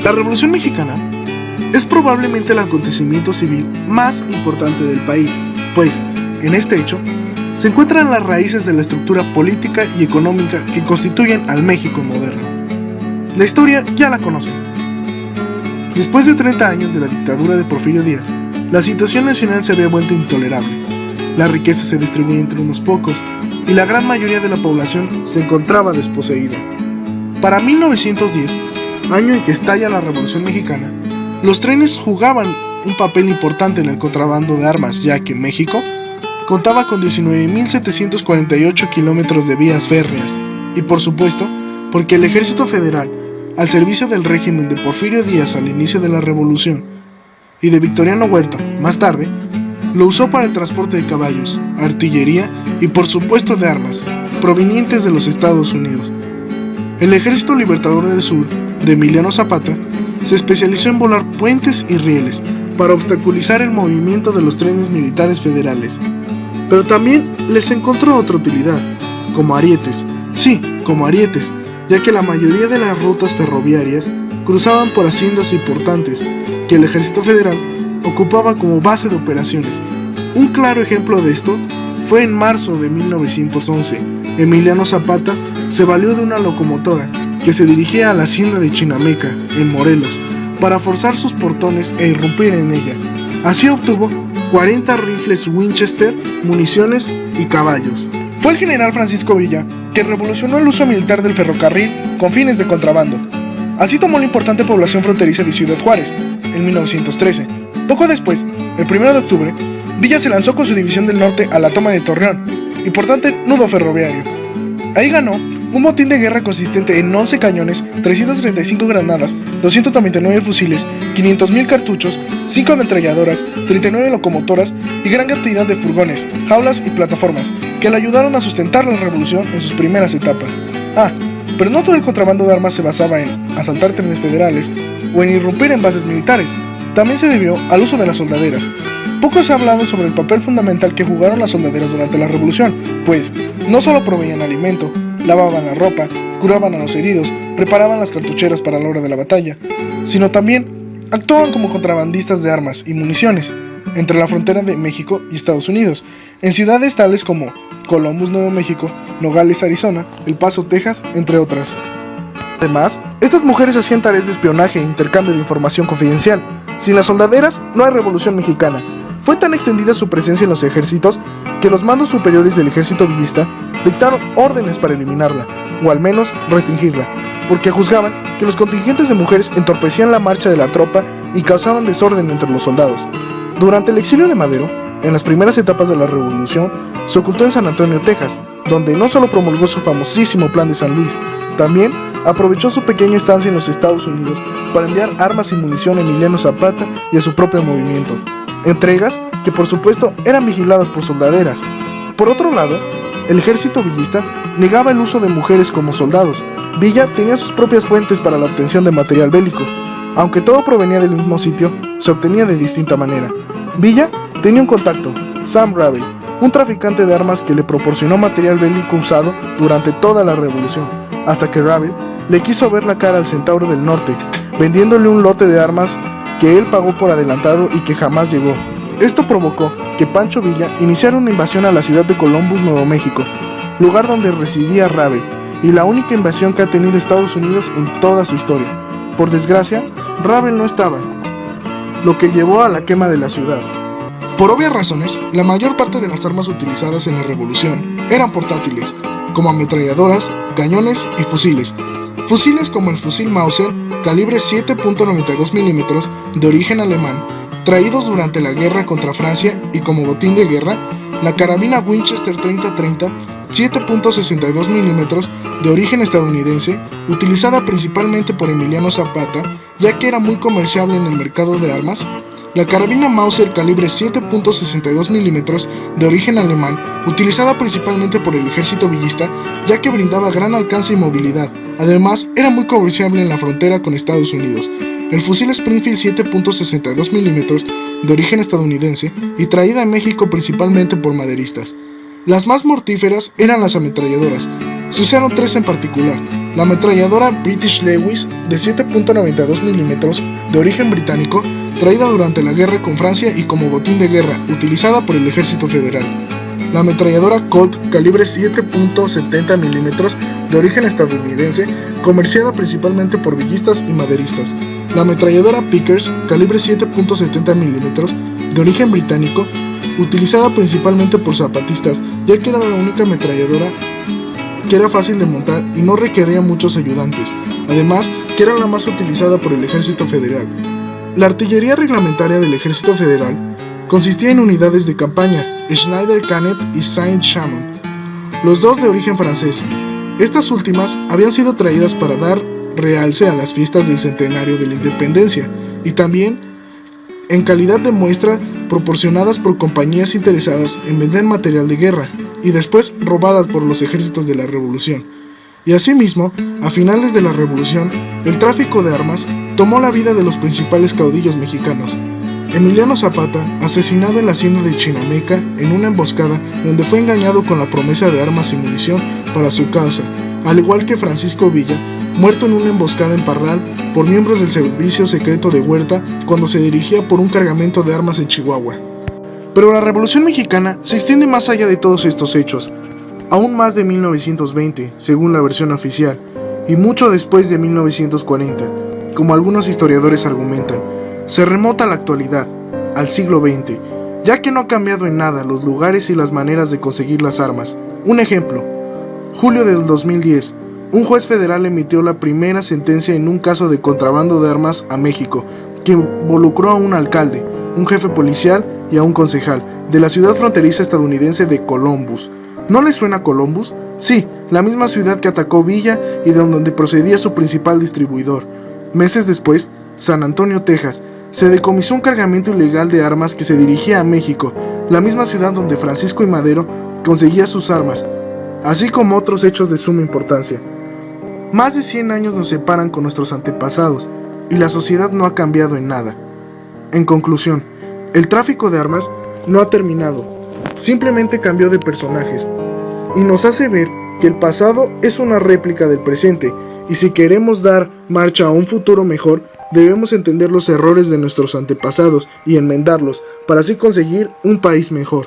La Revolución Mexicana es probablemente el acontecimiento civil más importante del país, pues, en este hecho, se encuentran las raíces de la estructura política y económica que constituyen al México moderno. La historia ya la conocen. Después de 30 años de la dictadura de Porfirio Díaz, la situación nacional se había vuelto intolerable. La riqueza se distribuía entre unos pocos y la gran mayoría de la población se encontraba desposeída. Para 1910, año en que estalla la Revolución Mexicana, los trenes jugaban un papel importante en el contrabando de armas, ya que México contaba con 19.748 kilómetros de vías férreas y, por supuesto, porque el Ejército Federal, al servicio del régimen de Porfirio Díaz al inicio de la Revolución y de Victoriano Huerta más tarde, lo usó para el transporte de caballos, artillería y, por supuesto, de armas provenientes de los Estados Unidos. El Ejército Libertador del Sur, de Emiliano Zapata, se especializó en volar puentes y rieles para obstaculizar el movimiento de los trenes militares federales. Pero también les encontró otra utilidad, como arietes. Sí, como arietes, ya que la mayoría de las rutas ferroviarias cruzaban por haciendas importantes que el Ejército Federal ocupaba como base de operaciones. Un claro ejemplo de esto fue en marzo de 1911. Emiliano Zapata se valió de una locomotora que se dirigía a la hacienda de Chinameca, en Morelos, para forzar sus portones e irrumpir en ella. Así obtuvo 40 rifles Winchester, municiones y caballos. Fue el general Francisco Villa que revolucionó el uso militar del ferrocarril con fines de contrabando. Así tomó la importante población fronteriza de Ciudad Juárez, en 1913. Poco después, el 1 de octubre, Villa se lanzó con su división del norte a la toma de Torreón, importante nudo ferroviario. Ahí ganó un botín de guerra consistente en 11 cañones, 335 granadas, 299 fusiles, 500,000 cartuchos, 5 ametralladoras, 39 locomotoras y gran cantidad de furgones, jaulas y plataformas, que le ayudaron a sustentar la revolución en sus primeras etapas. Pero no todo el contrabando de armas se basaba en asaltar trenes federales o en irrumpir en bases militares. También se debió al uso de las soldaderas. Poco se ha hablado sobre el papel fundamental que jugaron las soldaderas durante la revolución, pues no solo proveían alimento, lavaban la ropa, curaban a los heridos, preparaban las cartucheras para la hora de la batalla, sino también actuaban como contrabandistas de armas y municiones entre la frontera de México y Estados Unidos, en ciudades tales como Columbus, Nuevo México, Nogales, Arizona, El Paso, Texas, entre otras. Además, estas mujeres hacían tareas de espionaje e intercambio de información confidencial. Sin las soldaderas, no hay Revolución Mexicana. Fue tan extendida su presencia en los ejércitos que los mandos superiores del ejército villista dictaron órdenes para eliminarla, o al menos restringirla, porque juzgaban que los contingentes de mujeres entorpecían la marcha de la tropa y causaban desorden entre los soldados. Durante el exilio de Madero, en las primeras etapas de la revolución, se ocultó en San Antonio, Texas, donde no solo promulgó su famosísimo Plan de San Luis, también aprovechó su pequeña estancia en los Estados Unidos para enviar armas y munición a Emiliano Zapata y a su propio movimiento. Entregas que por supuesto eran vigiladas por soldaderas. Por otro lado, el ejército villista negaba el uso de mujeres como soldados. Villa tenía sus propias fuentes para la obtención de material bélico. Aunque todo provenía del mismo sitio, se obtenía de distinta manera. Villa tenía un contacto, Sam Ravel, un traficante de armas que le proporcionó material bélico usado durante toda la revolución, hasta que Ravel le quiso ver la cara al Centauro del Norte, vendiéndole un lote de armas que él pagó por adelantado y que jamás llegó. Esto provocó que Pancho Villa iniciara una invasión a la ciudad de Columbus, Nuevo México, lugar donde residía Ravel, y la única invasión que ha tenido Estados Unidos en toda su historia. Por desgracia, Ravel no estaba, lo que llevó a la quema de la ciudad. Por obvias razones, la mayor parte de las armas utilizadas en la revolución eran portátiles, como ametralladoras, cañones y fusiles. Fusiles como el fusil Mauser, calibre 7.92 milímetros, de origen alemán, traídos durante la guerra contra Francia, y como botín de guerra, la carabina Winchester 30-30, 7.62 milímetros, de origen estadounidense, utilizada principalmente por Emiliano Zapata, ya que era muy comerciable en el mercado de armas. La carabina Mauser calibre 7.62 milímetros, de origen alemán, utilizada principalmente por el ejército villista, ya que brindaba gran alcance y movilidad. Además, era muy comerciable en la frontera con Estados Unidos. El fusil Springfield 7.62 milímetros, de origen estadounidense, y traída a México principalmente por maderistas. Las más mortíferas eran las ametralladoras. Se usaron 3 en particular: La ametralladora British Lewis de 7.92 milímetros de origen británico, traída durante la guerra con Francia y como botín de guerra, utilizada por el Ejército Federal. La ametralladora Colt calibre 7.70 milímetros de origen estadounidense, comerciada principalmente por villistas y maderistas. La ametralladora Pickers calibre 7.70 milímetros de origen británico, utilizada principalmente por zapatistas, ya que era la única ametralladora que era fácil de montar y no requería muchos ayudantes, además que era la más utilizada por el Ejército Federal. La artillería reglamentaria del Ejército Federal consistía en unidades de campaña, Schneider Cannet y Saint-Chamond, los dos de origen francés. Estas últimas habían sido traídas para dar realce a las fiestas del centenario de la independencia y también en calidad de muestra proporcionadas por compañías interesadas en vender material de guerra y después robadas por los ejércitos de la Revolución. Y asimismo, a finales de la Revolución, el tráfico de armas tomó la vida de los principales caudillos mexicanos. Emiliano Zapata, asesinado en la hacienda de Chinameca en una emboscada donde fue engañado con la promesa de armas y munición para su causa, al igual que Francisco Villa, muerto en una emboscada en Parral por miembros del servicio secreto de Huerta cuando se dirigía por un cargamento de armas en Chihuahua. Pero la Revolución Mexicana se extiende más allá de todos estos hechos, aún más de 1920, según la versión oficial, y mucho después de 1940, como algunos historiadores argumentan. Se remota a la actualidad, al siglo XX, ya que no ha cambiado en nada los lugares y las maneras de conseguir las armas. Un ejemplo, julio del 2010, un juez federal emitió la primera sentencia en un caso de contrabando de armas a México, que involucró a un alcalde, un jefe policial y a un concejal de la ciudad fronteriza estadounidense de Columbus. ¿No les suena Columbus? Sí, la misma ciudad que atacó Villa y de donde procedía su principal distribuidor. Meses después, San Antonio, Texas, se decomisó un cargamento ilegal de armas que se dirigía a México, la misma ciudad donde Francisco I. Madero conseguía sus armas, así como otros hechos de suma importancia. Más de 100 años nos separan con nuestros antepasados, y la sociedad no ha cambiado en nada. En conclusión, el tráfico de armas no ha terminado, simplemente cambió de personajes, y nos hace ver que el pasado es una réplica del presente, y si queremos dar marcha a un futuro mejor, debemos entender los errores de nuestros antepasados y enmendarlos, para así conseguir un país mejor.